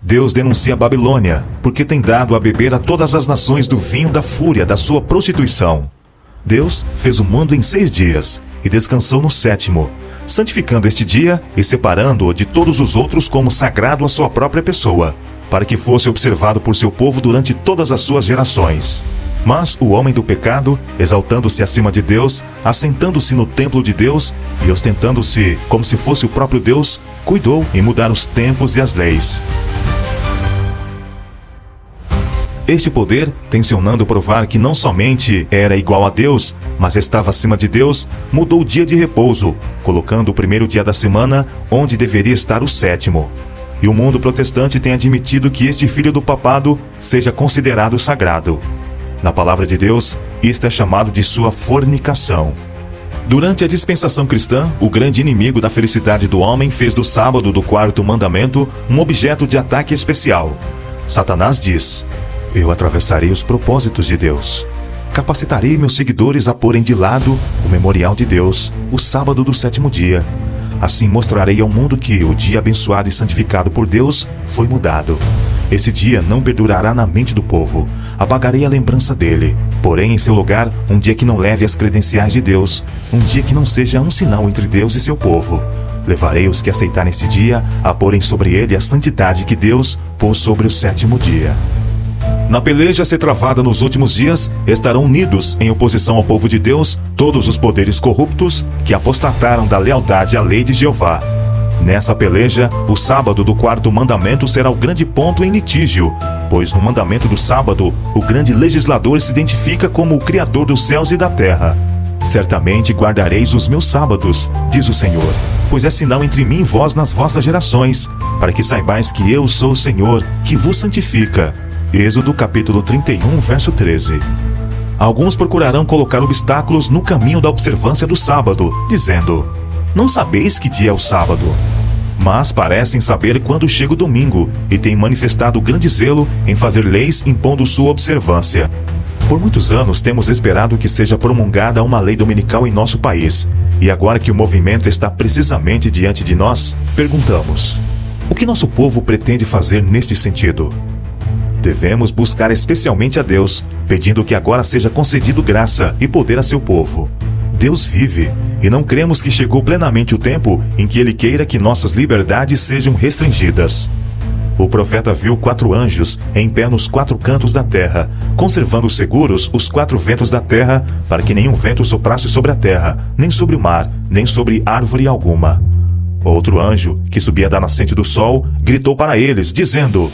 Deus denuncia a Babilônia, porque tem dado a beber a todas as nações do vinho da fúria da sua prostituição. Deus fez o mundo em 6 dias, e descansou no 7º, santificando este dia e separando-o de todos os outros como sagrado à sua própria pessoa, para que fosse observado por seu povo durante todas as suas gerações. Mas o homem do pecado, exaltando-se acima de Deus, assentando-se no templo de Deus e ostentando-se como se fosse o próprio Deus, cuidou em mudar os tempos e as leis. Este poder, tensionando provar que não somente era igual a Deus, mas estava acima de Deus, mudou o dia de repouso, colocando o primeiro dia da semana onde deveria estar o 7º. E o mundo protestante tem admitido que este filho do papado seja considerado sagrado. Na palavra de Deus, isto é chamado de sua fornicação. Durante a dispensação cristã, o grande inimigo da felicidade do homem fez do sábado do 4º mandamento um objeto de ataque especial. Satanás diz: eu atravessarei os propósitos de Deus. Capacitarei meus seguidores a porem de lado o memorial de Deus, o sábado do 7º dia. Assim mostrarei ao mundo que o dia abençoado e santificado por Deus foi mudado. Esse dia não perdurará na mente do povo. Apagarei a lembrança dele. Porém, em seu lugar, um dia que não leve as credenciais de Deus. Um dia que não seja um sinal entre Deus e seu povo. Levarei os que aceitarem este dia a porem sobre ele a santidade que Deus pôs sobre o 7º dia. Na peleja a ser travada nos últimos dias, estarão unidos em oposição ao povo de Deus todos os poderes corruptos que apostataram da lealdade à lei de Jeová. Nessa peleja, o sábado do 4º mandamento será o grande ponto em litígio, pois no mandamento do sábado, o grande legislador se identifica como o Criador dos céus e da terra. Certamente guardareis os meus sábados, diz o Senhor, pois é sinal entre mim e vós nas vossas gerações, para que saibais que eu sou o Senhor, que vos santifica. Êxodo capítulo 31, verso 13. Alguns procurarão colocar obstáculos no caminho da observância do sábado, dizendo: não sabeis que dia é o sábado? Mas parecem saber quando chega o domingo e têm manifestado grande zelo em fazer leis impondo sua observância. Por muitos anos temos esperado que seja promulgada uma lei dominical em nosso país, e agora que o movimento está precisamente diante de nós, perguntamos: o que nosso povo pretende fazer neste sentido? Devemos buscar especialmente a Deus, pedindo que agora seja concedido graça e poder a seu povo. Deus vive, e não cremos que chegou plenamente o tempo em que Ele queira que nossas liberdades sejam restringidas. O profeta viu 4 anjos em pé nos 4 cantos da terra, conservando seguros os 4 ventos da terra, para que nenhum vento soprasse sobre a terra, nem sobre o mar, nem sobre árvore alguma. Outro anjo, que subia da nascente do sol, gritou para eles, dizendo: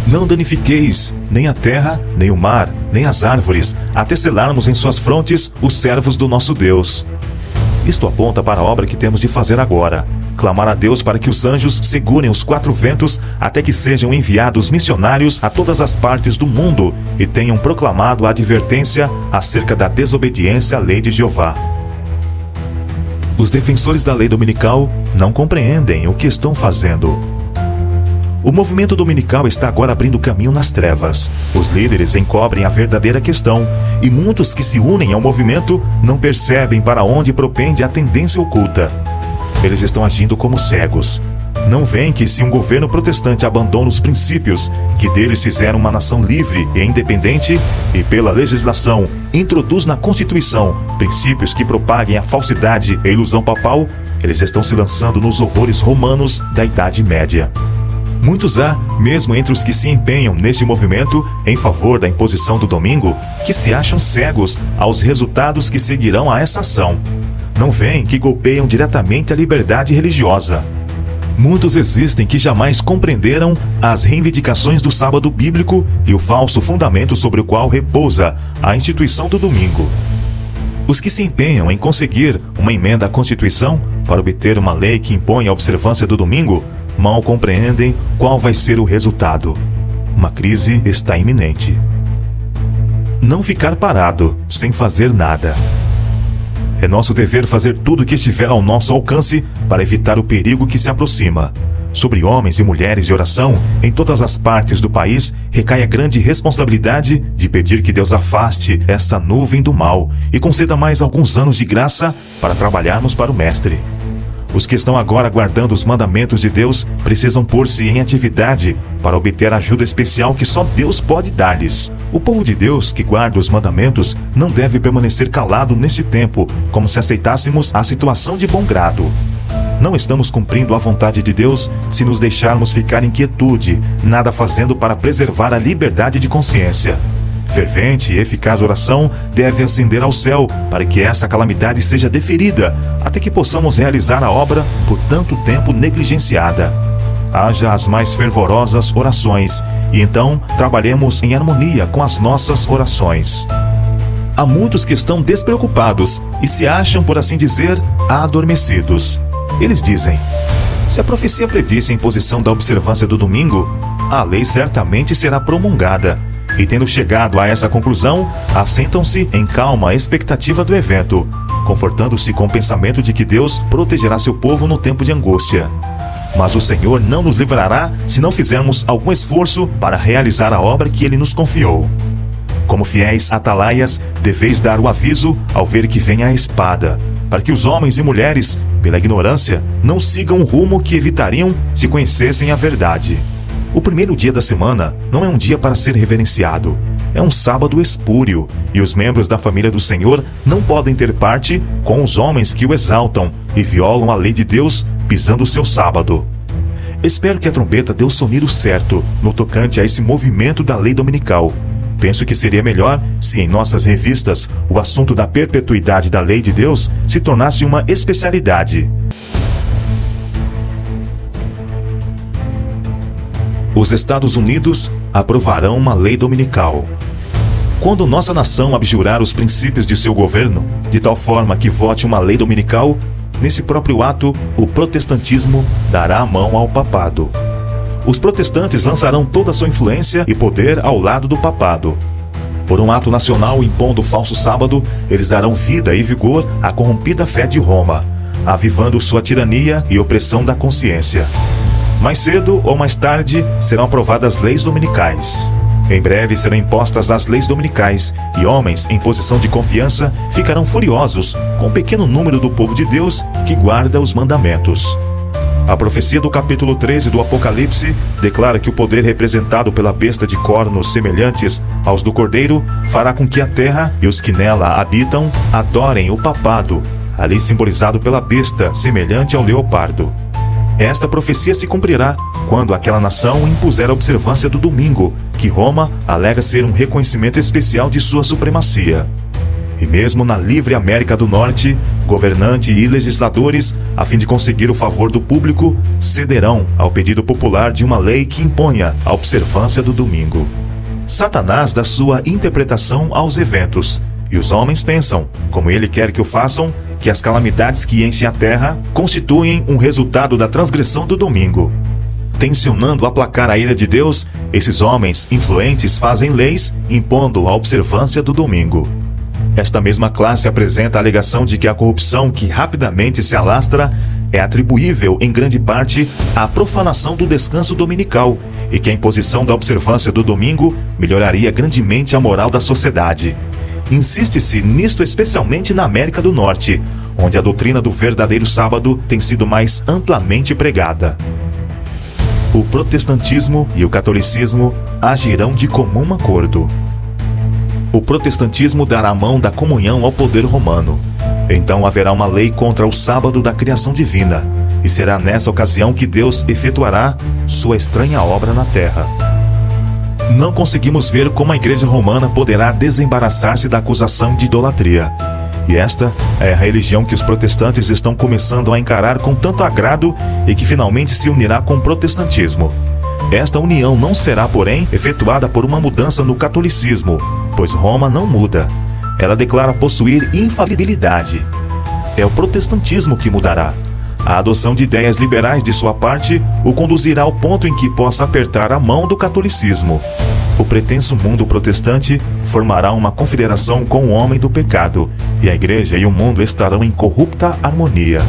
não danifiqueis nem a terra, nem o mar, nem as árvores, até selarmos em suas frontes os servos do nosso Deus. Isto aponta para a obra que temos de fazer agora: clamar a Deus para que os anjos segurem os 4 ventos até que sejam enviados missionários a todas as partes do mundo e tenham proclamado a advertência acerca da desobediência à lei de Jeová. Os defensores da lei dominical não compreendem o que estão fazendo. O movimento dominical está agora abrindo caminho nas trevas. Os líderes encobrem a verdadeira questão, e muitos que se unem ao movimento não percebem para onde propende a tendência oculta. Eles estão agindo como cegos. Não veem que se um governo protestante abandona os princípios que deles fizeram uma nação livre e independente, e pela legislação introduz na Constituição princípios que propaguem a falsidade e a ilusão papal, eles estão se lançando nos horrores romanos da Idade Média. Muitos há, mesmo entre os que se empenham neste movimento em favor da imposição do domingo, que se acham cegos aos resultados que seguirão a essa ação. Não veem que golpeiam diretamente a liberdade religiosa. Muitos existem que jamais compreenderam as reivindicações do sábado bíblico e o falso fundamento sobre o qual repousa a instituição do domingo. Os que se empenham em conseguir uma emenda à Constituição para obter uma lei que impõe a observância do domingo mal compreendem qual vai ser o resultado. Uma crise está iminente. Não ficar parado, sem fazer nada. É nosso dever fazer tudo o que estiver ao nosso alcance para evitar o perigo que se aproxima. Sobre homens e mulheres de oração, em todas as partes do país, recai a grande responsabilidade de pedir que Deus afaste esta nuvem do mal e conceda mais alguns anos de graça para trabalharmos para o Mestre. Os que estão agora guardando os mandamentos de Deus precisam pôr-se em atividade para obter a ajuda especial que só Deus pode dar-lhes. O povo de Deus que guarda os mandamentos não deve permanecer calado neste tempo, como se aceitássemos a situação de bom grado. Não estamos cumprindo a vontade de Deus se nos deixarmos ficar em quietude, nada fazendo para preservar a liberdade de consciência. Fervente e eficaz oração deve ascender ao céu para que essa calamidade seja deferida, até que possamos realizar a obra por tanto tempo negligenciada. Haja as mais fervorosas orações, e então trabalhemos em harmonia com as nossas orações. Há muitos que estão despreocupados e se acham, por assim dizer, adormecidos. Eles dizem: se a profecia predisse a imposição da observância do domingo, a lei certamente será promulgada. E tendo chegado a essa conclusão, assentam-se em calma expectativa do evento, confortando-se com o pensamento de que Deus protegerá seu povo no tempo de angústia. Mas o Senhor não nos livrará se não fizermos algum esforço para realizar a obra que Ele nos confiou. Como fiéis atalaias, deveis dar o aviso ao ver que vem a espada, para que os homens e mulheres, pela ignorância, não sigam o rumo que evitariam se conhecessem a verdade. O primeiro dia da semana não é um dia para ser reverenciado. É um sábado espúrio, e os membros da família do Senhor não podem ter parte com os homens que o exaltam e violam a lei de Deus pisando o seu sábado. Espero que a trombeta dê o sonido certo no tocante a esse movimento da lei dominical. Penso que seria melhor se em nossas revistas o assunto da perpetuidade da lei de Deus se tornasse uma especialidade. Os Estados Unidos aprovarão uma lei dominical. Quando nossa nação abjurar os princípios de seu governo, de tal forma que vote uma lei dominical, nesse próprio ato, o protestantismo dará a mão ao papado. Os protestantes lançarão toda a sua influência e poder ao lado do papado. Por um ato nacional impondo o falso sábado, eles darão vida e vigor à corrompida fé de Roma, avivando sua tirania e opressão da consciência. Mais cedo ou mais tarde serão aprovadas leis dominicais. Em breve serão impostas as leis dominicais, e homens em posição de confiança ficarão furiosos com o pequeno número do povo de Deus que guarda os mandamentos. A profecia do capítulo 13 do Apocalipse declara que o poder representado pela besta de cornos semelhantes aos do cordeiro fará com que a terra e os que nela habitam adorem o papado, ali simbolizado pela besta semelhante ao leopardo. Esta profecia se cumprirá quando aquela nação impuser a observância do domingo, que Roma alega ser um reconhecimento especial de sua supremacia. E mesmo na livre América do Norte, governante e legisladores, a fim de conseguir o favor do público, cederão ao pedido popular de uma lei que imponha a observância do domingo. Satanás dá sua interpretação aos eventos, e os homens pensam, como ele quer que o façam, que as calamidades que enchem a terra constituem um resultado da transgressão do domingo. Tensionando aplacar a ira de Deus, esses homens influentes fazem leis impondo a observância do domingo. Esta mesma classe apresenta a alegação de que a corrupção que rapidamente se alastra é atribuível em grande parte à profanação do descanso dominical e que a imposição da observância do domingo melhoraria grandemente a moral da sociedade. Insiste-se nisto especialmente na América do Norte, onde a doutrina do verdadeiro sábado tem sido mais amplamente pregada. O protestantismo e o catolicismo agirão de comum acordo. O protestantismo dará a mão da comunhão ao poder romano. Então haverá uma lei contra o sábado da criação divina, e será nessa ocasião que Deus efetuará sua estranha obra na terra. Não conseguimos ver como a Igreja Romana poderá desembaraçar-se da acusação de idolatria. E esta é a religião que os protestantes estão começando a encarar com tanto agrado e que finalmente se unirá com o protestantismo. Esta união não será, porém, efetuada por uma mudança no catolicismo, pois Roma não muda. Ela declara possuir infalibilidade. É o protestantismo que mudará. A adoção de ideias liberais de sua parte o conduzirá ao ponto em que possa apertar a mão do catolicismo. O pretenso mundo protestante formará uma confederação com o homem do pecado, e a igreja e o mundo estarão em corrupta harmonia.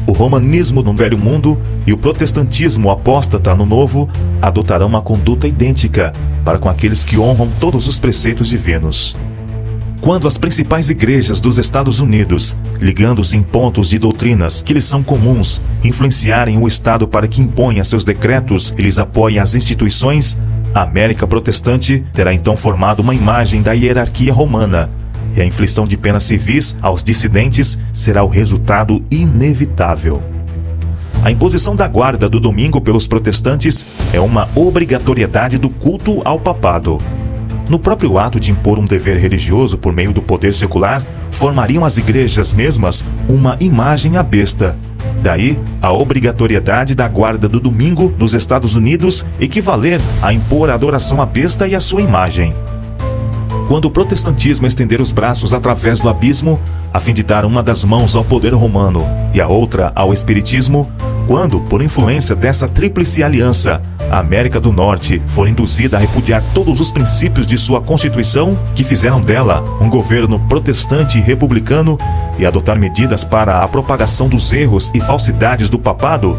O romanismo no velho mundo e o protestantismo apóstata no novo adotarão uma conduta idêntica para com aqueles que honram todos os preceitos divinos. Quando as principais igrejas dos Estados Unidos, ligando-se em pontos de doutrinas que lhes são comuns, influenciarem o Estado para que imponha seus decretos e lhes apoiem as instituições, a América protestante terá então formado uma imagem da hierarquia romana, e a inflição de penas civis aos dissidentes será o resultado inevitável. A imposição da guarda do domingo pelos protestantes é uma obrigatoriedade do culto ao papado. No próprio ato de impor um dever religioso por meio do poder secular, formariam as igrejas mesmas uma imagem à besta. Daí, a obrigatoriedade da guarda do domingo nos Estados Unidos equivaler a impor a adoração à besta e à sua imagem. Quando o protestantismo estender os braços através do abismo, a fim de dar uma das mãos ao poder romano e a outra ao espiritismo, quando, por influência dessa tríplice aliança, a América do Norte for induzida a repudiar todos os princípios de sua Constituição, que fizeram dela um governo protestante e republicano, e adotar medidas para a propagação dos erros e falsidades do papado,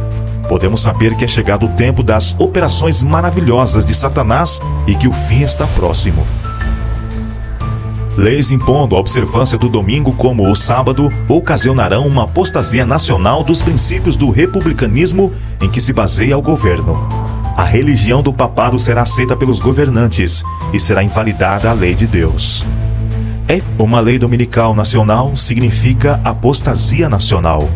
podemos saber que é chegado o tempo das operações maravilhosas de Satanás e que o fim está próximo. Leis impondo a observância do domingo como o sábado ocasionarão uma apostasia nacional dos princípios do republicanismo em que se baseia o governo. A religião do papado será aceita pelos governantes e será invalidada a lei de Deus. Uma lei dominical nacional significa apostasia nacional.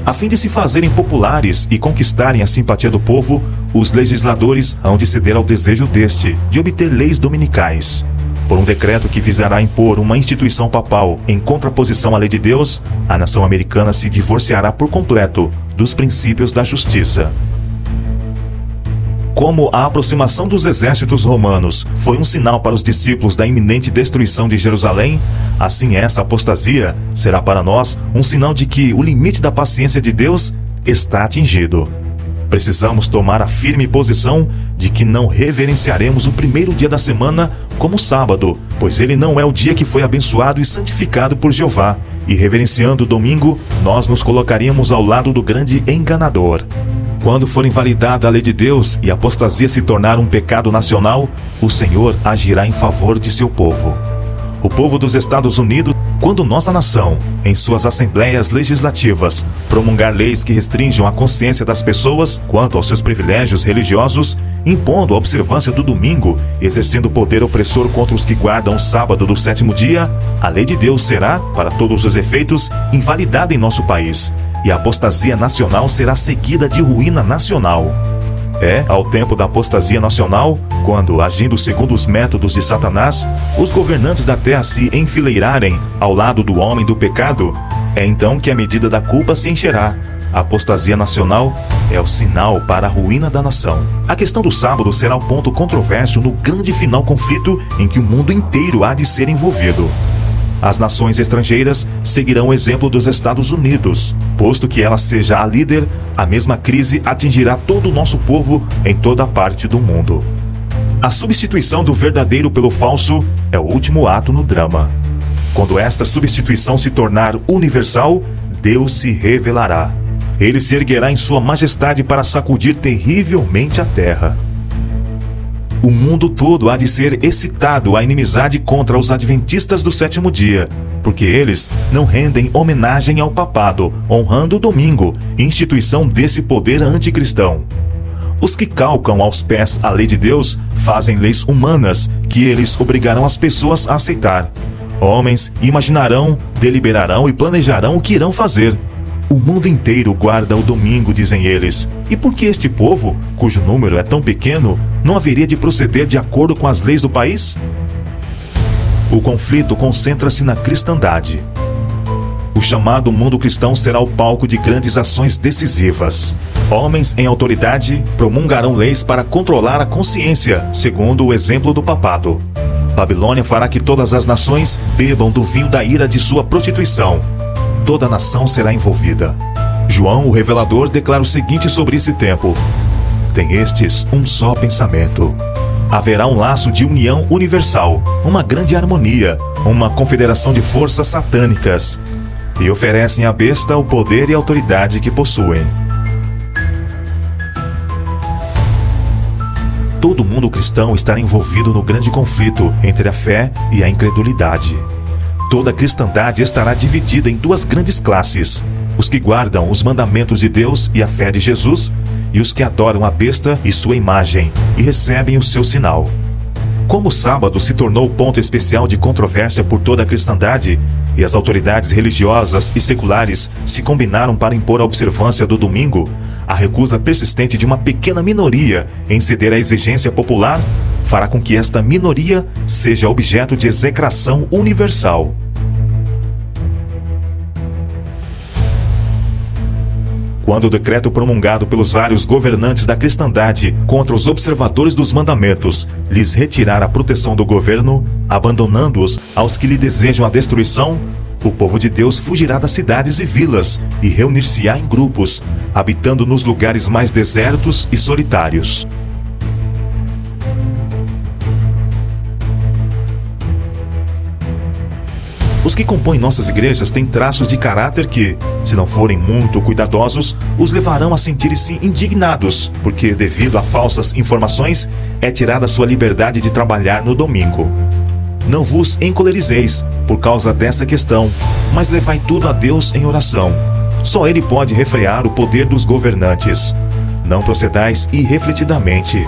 A fim de se fazerem populares e conquistarem a simpatia do povo, os legisladores hão de ceder ao desejo deste, de obter leis dominicais. Por um decreto que visará impor uma instituição papal em contraposição à lei de Deus, a nação americana se divorciará por completo dos princípios da justiça. Como a aproximação dos exércitos romanos foi um sinal para os discípulos da iminente destruição de Jerusalém, assim essa apostasia será para nós um sinal de que o limite da paciência de Deus está atingido. Precisamos tomar a firme posição de que não reverenciaremos o primeiro dia da semana como sábado, pois ele não é o dia que foi abençoado e santificado por Jeová, e reverenciando o domingo, nós nos colocaríamos ao lado do grande enganador. Quando for invalidada a lei de Deus e a apostasia se tornar um pecado nacional, o Senhor agirá em favor de seu povo. O povo dos Estados Unidos, quando nossa nação, em suas assembleias legislativas, promulgar leis que restringam a consciência das pessoas quanto aos seus privilégios religiosos, impondo a observância do domingo, exercendo poder opressor contra os que guardam o sábado do 7º dia, a lei de Deus será, para todos os efeitos, invalidada em nosso país, e a apostasia nacional será seguida de ruína nacional. Ao tempo da apostasia nacional, quando, agindo segundo os métodos de Satanás, os governantes da terra se enfileirarem ao lado do homem do pecado, é então que a medida da culpa se encherá. A apostasia nacional é o sinal para a ruína da nação. A questão do sábado será o ponto controverso no grande final conflito em que o mundo inteiro há de ser envolvido. As nações estrangeiras seguirão o exemplo dos Estados Unidos. Posto que ela seja a líder, a mesma crise atingirá todo o nosso povo em toda a parte do mundo. A substituição do verdadeiro pelo falso é o último ato no drama. Quando esta substituição se tornar universal, Deus se revelará. Ele se erguerá em sua majestade para sacudir terrivelmente a terra. O mundo todo há de ser excitado à inimizade contra os adventistas do 7º dia, porque eles não rendem homenagem ao papado, honrando o domingo, instituição desse poder anticristão. Os que calcam aos pés a lei de Deus fazem leis humanas que eles obrigarão as pessoas a aceitar. Homens imaginarão, deliberarão e planejarão o que irão fazer. O mundo inteiro guarda o domingo, dizem eles. E por que este povo, cujo número é tão pequeno, não haveria de proceder de acordo com as leis do país? O conflito concentra-se na cristandade. O chamado mundo cristão será o palco de grandes ações decisivas. Homens em autoridade promulgarão leis para controlar a consciência, segundo o exemplo do papado. Babilônia fará que todas as nações bebam do vinho da ira de sua prostituição. Toda a nação será envolvida. João, o revelador, declara o seguinte sobre esse tempo: tem estes um só pensamento. Haverá um laço de união universal, uma grande harmonia, uma confederação de forças satânicas, e oferecem à besta o poder e a autoridade que possuem. todo mundo cristão estará envolvido no grande conflito entre a fé e a incredulidade. Toda a cristandade estará dividida em duas grandes classes: os que guardam os mandamentos de Deus e a fé de Jesus, e os que adoram a besta e sua imagem e recebem o seu sinal. Como o sábado se tornou ponto especial de controvérsia por toda a cristandade, e as autoridades religiosas e seculares se combinaram para impor a observância do domingo, a recusa persistente de uma pequena minoria em ceder à exigência popular fará com que esta minoria seja objeto de execração universal. Quando o decreto promulgado pelos vários governantes da cristandade contra os observadores dos mandamentos lhes retirar a proteção do governo, abandonando-os aos que lhe desejam a destruição, o povo de Deus fugirá das cidades e vilas e reunir-se-á em grupos, habitando nos lugares mais desertos e solitários. Os que compõem nossas igrejas têm traços de caráter que, se não forem muito cuidadosos, os levarão a sentir-se indignados, porque, devido a falsas informações, é tirada sua liberdade de trabalhar no domingo. Não vos encolerizeis por causa dessa questão, mas levai tudo a Deus em oração. Só Ele pode refrear o poder dos governantes. Não procedais irrefletidamente.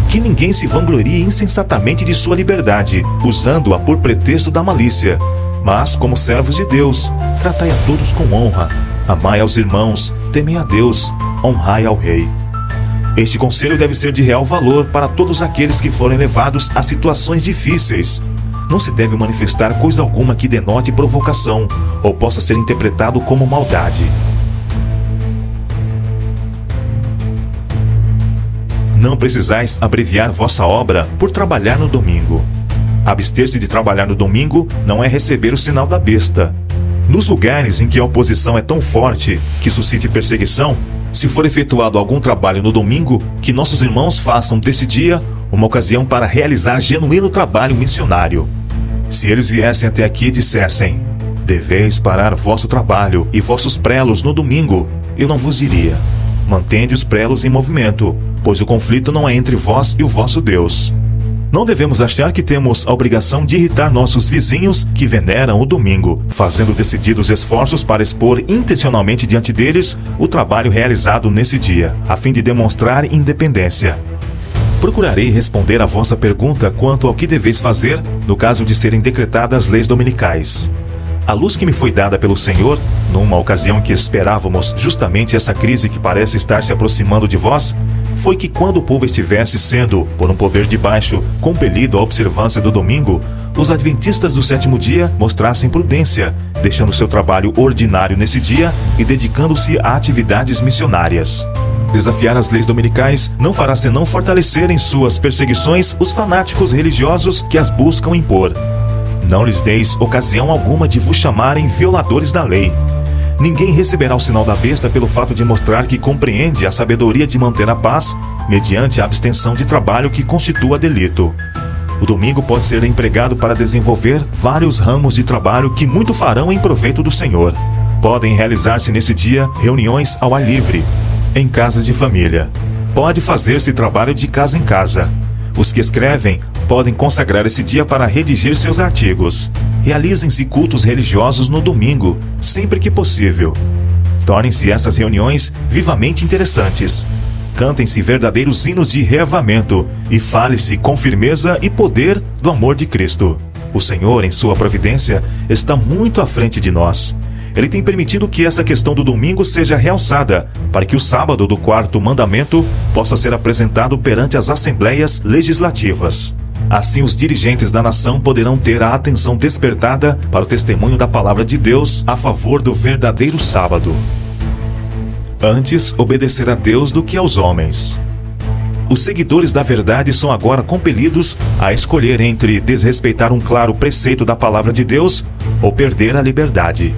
Que ninguém se vanglorie insensatamente de sua liberdade, usando-a por pretexto da malícia. Mas, como servos de Deus, tratai a todos com honra. Amai aos irmãos, temei a Deus, honrai ao Rei. Este conselho deve ser de real valor para todos aqueles que forem levados a situações difíceis. Não se deve manifestar coisa alguma que denote provocação ou possa ser interpretado como maldade. Não precisais abreviar vossa obra por trabalhar no domingo. Abster-se de trabalhar no domingo não é receber o sinal da besta. Nos lugares em que a oposição é tão forte que suscite perseguição, se for efetuado algum trabalho no domingo, que nossos irmãos façam desse dia uma ocasião para realizar genuíno trabalho missionário. Se eles viessem até aqui e dissessem: deveis parar vosso trabalho e vossos prelos no domingo, eu não vos diria: mantende os prelos em movimento, pois o conflito não é entre vós e o vosso Deus. Não devemos achar que temos a obrigação de irritar nossos vizinhos que veneram o domingo, fazendo decididos esforços para expor intencionalmente diante deles o trabalho realizado nesse dia, a fim de demonstrar independência. Procurarei responder a vossa pergunta quanto ao que deveis fazer no caso de serem decretadas leis dominicais. A luz que me foi dada pelo Senhor, numa ocasião que esperávamos justamente essa crise que parece estar se aproximando de vós, foi que quando o povo estivesse sendo, por um poder de baixo, compelido à observância do domingo, os adventistas do sétimo dia mostrassem prudência, deixando seu trabalho ordinário nesse dia e dedicando-se a atividades missionárias. Desafiar as leis dominicais não fará senão fortalecer em suas perseguições os fanáticos religiosos que as buscam impor. Não lhes deis ocasião alguma de vos chamarem violadores da lei. Ninguém receberá o sinal da besta pelo fato de mostrar que compreende a sabedoria de manter a paz mediante a abstenção de trabalho que constitua delito. O domingo pode ser empregado para desenvolver vários ramos de trabalho que muito farão em proveito do Senhor. Podem realizar-se nesse dia reuniões ao ar livre, em casas de família. Pode fazer-se trabalho de casa em casa. Os que escrevem podem consagrar esse dia para redigir seus artigos. Realizem-se cultos religiosos no domingo, sempre que possível. Tornem-se essas reuniões vivamente interessantes. Cantem-se verdadeiros hinos de reavamento e fale-se com firmeza e poder do amor de Cristo. O Senhor, em sua providência, está muito à frente de nós. Ele tem permitido que essa questão do domingo seja realçada, para que o sábado do quarto mandamento possa ser apresentado perante as assembleias legislativas. Assim, os dirigentes da nação poderão ter a atenção despertada para o testemunho da palavra de Deus a favor do verdadeiro sábado. Antes, obedecer a Deus do que aos homens. Os seguidores da verdade são agora compelidos a escolher entre desrespeitar um claro preceito da palavra de Deus ou perder a liberdade.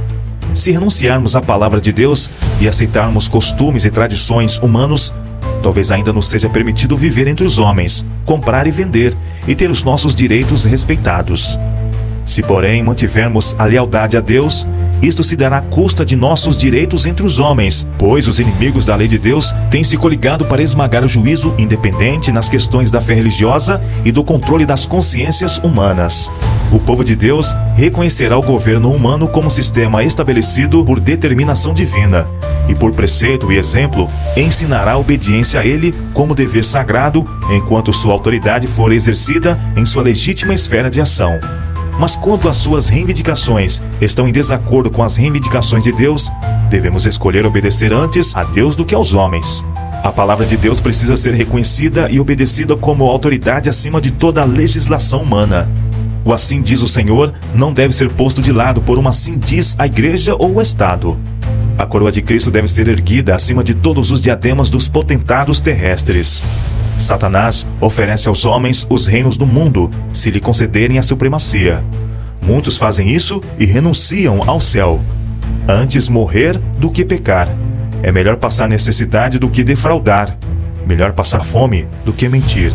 Se renunciarmos à palavra de Deus e aceitarmos costumes e tradições humanos, talvez ainda nos seja permitido viver entre os homens, comprar e vender e ter os nossos direitos respeitados. Se, porém, mantivermos a lealdade a Deus isto se dará à custa de nossos direitos entre os homens, pois os inimigos da lei de Deus têm se coligado para esmagar o juízo independente nas questões da fé religiosa e do controle das consciências humanas. O povo de Deus reconhecerá o governo humano como sistema estabelecido por determinação divina, e por preceito e exemplo, ensinará a obediência a ele como dever sagrado, enquanto sua autoridade for exercida em sua legítima esfera de ação. Mas quando as suas reivindicações estão em desacordo com as reivindicações de Deus, devemos escolher obedecer antes a Deus do que aos homens. A palavra de Deus precisa ser reconhecida e obedecida como autoridade acima de toda a legislação humana. O assim diz o Senhor não deve ser posto de lado por uma assim diz a igreja ou o Estado. A coroa de Cristo deve ser erguida acima de todos os diademas dos potentados terrestres. Satanás oferece aos homens os reinos do mundo, se lhe concederem a supremacia. Muitos fazem isso e renunciam ao céu. Antes morrer do que pecar. É melhor passar necessidade do que defraudar. Melhor passar fome do que mentir.